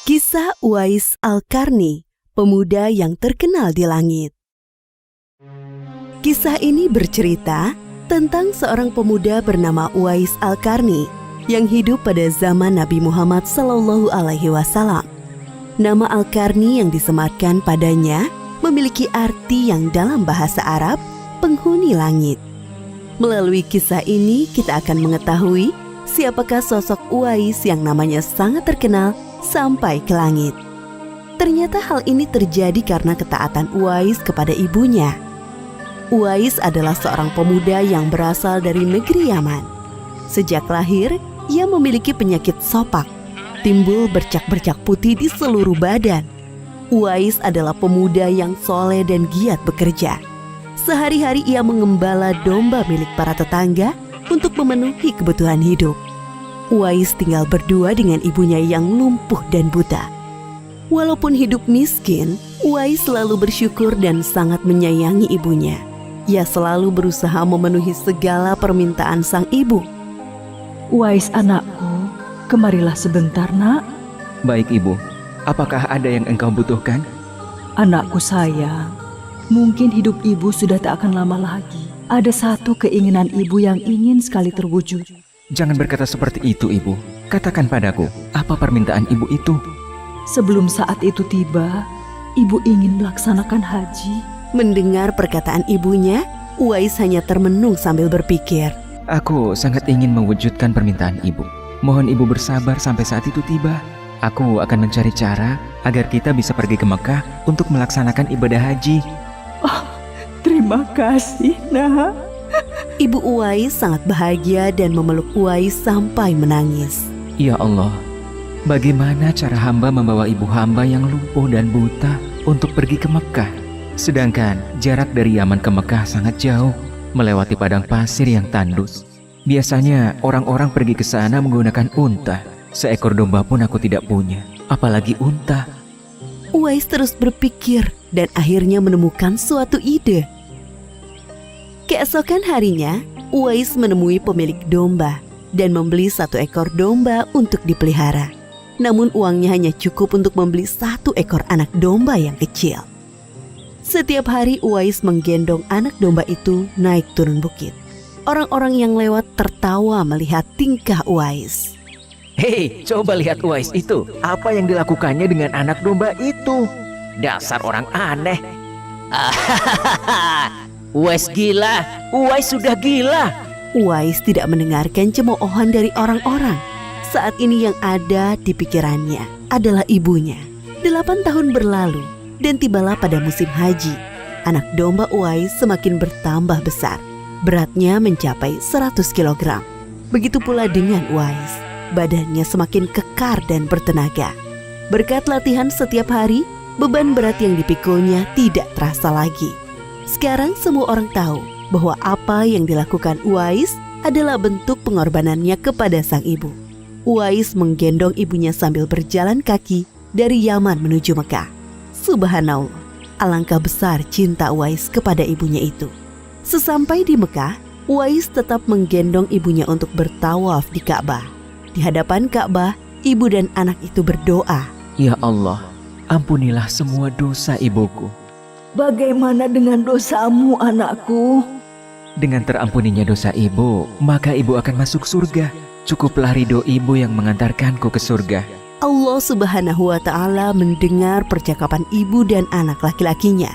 Kisah Uwais Al-Qarni, pemuda yang terkenal di langit. Kisah ini bercerita tentang seorang pemuda bernama Uwais Al-Qarni yang hidup pada zaman Nabi Muhammad SAW. Nama Al-Qarni yang disematkan padanya memiliki arti yang dalam bahasa Arab, penghuni langit. Melalui kisah ini kita akan mengetahui siapakah sosok Uwais yang namanya sangat terkenal sampai ke langit. Ternyata hal ini terjadi karena ketaatan Uwais kepada ibunya. Uwais adalah seorang pemuda yang berasal dari negeri Yaman. Sejak lahir, ia memiliki penyakit sopak, timbul bercak-bercak putih di seluruh badan. Uwais adalah pemuda yang soleh dan giat bekerja. Sehari-hari ia mengembala domba milik para tetangga untuk memenuhi kebutuhan hidup. Uwais tinggal berdua dengan ibunya yang lumpuh dan buta. Walaupun hidup miskin, Uwais selalu bersyukur dan sangat menyayangi ibunya. Ia selalu berusaha memenuhi segala permintaan sang ibu. Uwais anakku, kemarilah sebentar nak. Baik ibu, apakah ada yang engkau butuhkan? Anakku sayang, mungkin hidup ibu sudah tak akan lama lagi. Ada satu keinginan ibu yang ingin sekali terwujud. Jangan berkata seperti itu ibu. Katakan padaku, apa permintaan ibu itu? Sebelum saat itu tiba, ibu ingin melaksanakan haji. Mendengar perkataan ibunya, Uwais hanya termenung sambil berpikir. Aku sangat ingin mewujudkan permintaan ibu. Mohon ibu bersabar sampai saat itu tiba. Aku akan mencari cara agar kita bisa pergi ke Mekah untuk melaksanakan ibadah haji. Oh, terima kasih nak. Ibu Uwais sangat bahagia dan memeluk Uwais sampai menangis. Ya Allah, bagaimana cara hamba membawa ibu hamba yang lumpuh dan buta untuk pergi ke Mekah? Sedangkan jarak dari Yaman ke Mekah sangat jauh, melewati padang pasir yang tandus. Biasanya orang-orang pergi ke sana menggunakan unta. Seekor domba pun aku tidak punya, apalagi unta. Uwais terus berpikir dan akhirnya menemukan suatu ide. Keesokan harinya, Uwais menemui pemilik domba dan membeli 1 ekor domba untuk dipelihara. Namun uangnya hanya cukup untuk membeli 1 ekor anak domba yang kecil. Setiap hari Uwais menggendong anak domba itu naik turun bukit. Orang-orang yang lewat tertawa melihat tingkah Uwais. Hei, coba lihat Uwais itu. Apa yang dilakukannya dengan anak domba itu? Dasar orang aneh. Uwais gila, Uwais sudah gila. Uwais tidak mendengarkan cemoohan dari orang-orang. Saat ini yang ada di pikirannya adalah ibunya. 8 tahun berlalu dan tibalah pada musim haji. Anak domba Uwais semakin bertambah besar. Beratnya mencapai 100 kg. Begitu pula dengan Uwais. Badannya semakin kekar dan bertenaga. Berkat latihan setiap hari, beban berat yang dipikulnya tidak terasa lagi. Sekarang semua orang tahu bahwa apa yang dilakukan Uwais adalah bentuk pengorbanannya kepada sang ibu. Uwais menggendong ibunya sambil berjalan kaki dari Yaman menuju Mekah. Subhanallah, alangkah besar cinta Uwais kepada ibunya itu. Sesampai di Mekah, Uwais tetap menggendong ibunya untuk bertawaf di Ka'bah. Di hadapan Ka'bah, ibu dan anak itu berdoa. Ya Allah, ampunilah semua dosa ibuku. Bagaimana dengan dosamu anakku? Dengan terampuninya dosa ibu, maka ibu akan masuk surga. Cukuplah ridho ibu yang mengantarkanku ke surga. Allah Subhanahu wa Ta'ala mendengar percakapan ibu dan anak laki-lakinya.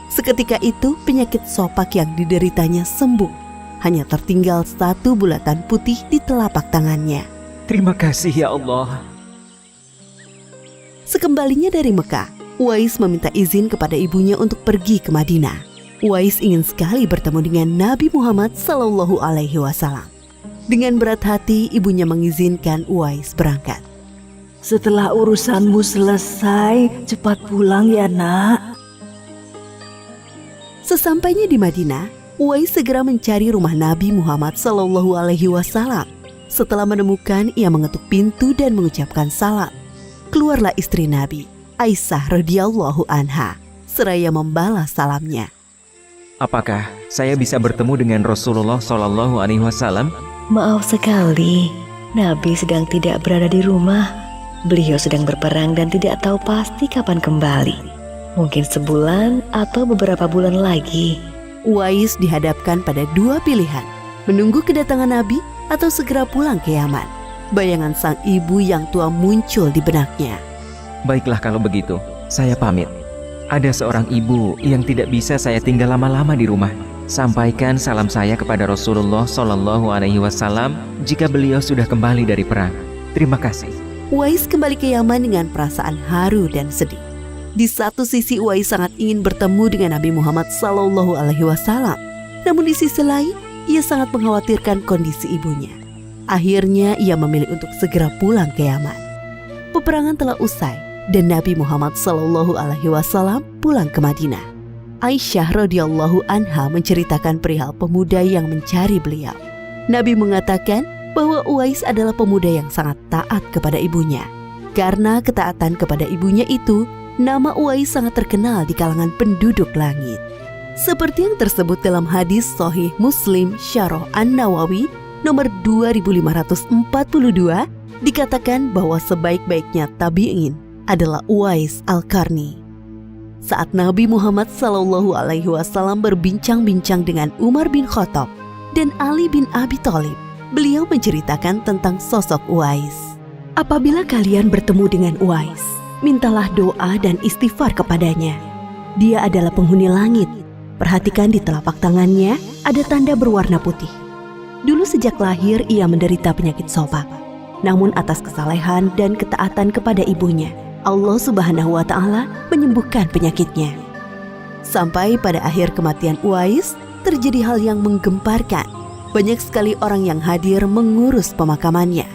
Seketika itu penyakit sopak yang dideritanya sembuh. Hanya tertinggal 1 bulatan putih di telapak tangannya. Terima kasih ya Allah. Sekembalinya dari Mekah, Uwais meminta izin kepada ibunya untuk pergi ke Madinah. Uwais ingin sekali bertemu dengan Nabi Muhammad SAW. Dengan berat hati, ibunya mengizinkan Uwais berangkat. Setelah urusanmu selesai, cepat pulang ya nak. Sesampainya di Madinah, Uwais segera mencari rumah Nabi Muhammad SAW. Setelah menemukan, ia mengetuk pintu dan mengucapkan salam. Keluarlah istri Nabi, Aisyah radhiyallahu anha, seraya membalas salamnya. Apakah saya bisa bertemu dengan Rasulullah SAW? Maaf sekali, Nabi sedang tidak berada di rumah. Beliau sedang berperang dan tidak tahu pasti kapan kembali. Mungkin sebulan atau beberapa bulan lagi. Uwais dihadapkan pada dua pilihan, menunggu kedatangan Nabi atau segera pulang ke Yaman. Bayangan sang ibu yang tua muncul di benaknya. Baiklah kalau begitu, saya pamit. Ada seorang ibu yang tidak bisa saya tinggal lama-lama di rumah. Sampaikan salam saya kepada Rasulullah SAW jika beliau sudah kembali dari perang. Terima kasih. Uwais kembali ke Yaman dengan perasaan haru dan sedih. Di satu sisi Uwais sangat ingin bertemu dengan Nabi Muhammad SAW. Namun di sisi lain, ia sangat mengkhawatirkan kondisi ibunya. Akhirnya ia memilih untuk segera pulang ke Yaman. Peperangan telah usai dan Nabi Muhammad SAW pulang ke Madinah. Aisyah radhiyallahu anha menceritakan perihal pemuda yang mencari beliau. Nabi mengatakan bahwa Uwais adalah pemuda yang sangat taat kepada ibunya. Karena ketaatan kepada ibunya itu, nama Uwais sangat terkenal di kalangan penduduk langit. Seperti yang tersebut dalam hadis Sahih Muslim Syarah An-Nawawi nomor 2542, dikatakan bahwa sebaik-baiknya tabi'in adalah Uwais Al-Qarni. Saat Nabi Muhammad SAW berbincang-bincang dengan Umar bin Khattab dan Ali bin Abi Thalib, beliau menceritakan tentang sosok Uwais. Apabila kalian bertemu dengan Uwais, mintalah doa dan istighfar kepadanya. Dia adalah penghuni langit. Perhatikan di telapak tangannya ada tanda berwarna putih. Dulu sejak lahir ia menderita penyakit sopak. Namun atas kesalehan dan ketaatan kepada ibunya, Allah Subhanahu wa Ta'ala menyembuhkan penyakitnya. Sampai pada akhir kematian Uwais, terjadi hal yang menggemparkan. Banyak sekali orang yang hadir mengurus pemakamannya.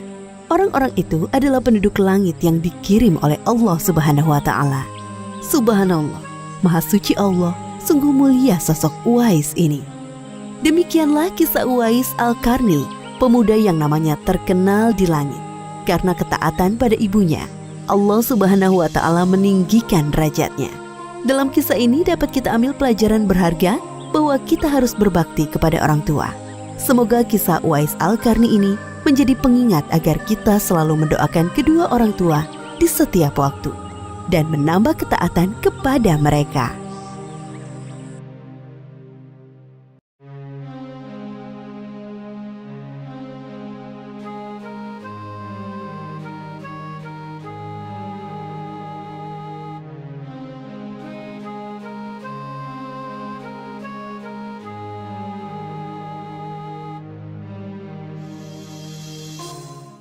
Orang-orang itu adalah penduduk langit yang dikirim oleh Allah Subhanahu wa Ta'ala. Subhanallah, Maha Suci Allah, sungguh mulia sosok Uwais ini. Demikianlah kisah Uwais Al-Qarni, pemuda yang namanya terkenal di langit. Karena ketaatan pada ibunya, Allah Subhanahu wa Ta'ala meninggikan derajatnya. Dalam kisah ini dapat kita ambil pelajaran berharga bahwa kita harus berbakti kepada orang tua. Semoga kisah Uwais Al-Qarni ini menjadi pengingat agar kita selalu mendoakan kedua orang tua di setiap waktu dan menambah ketaatan kepada mereka.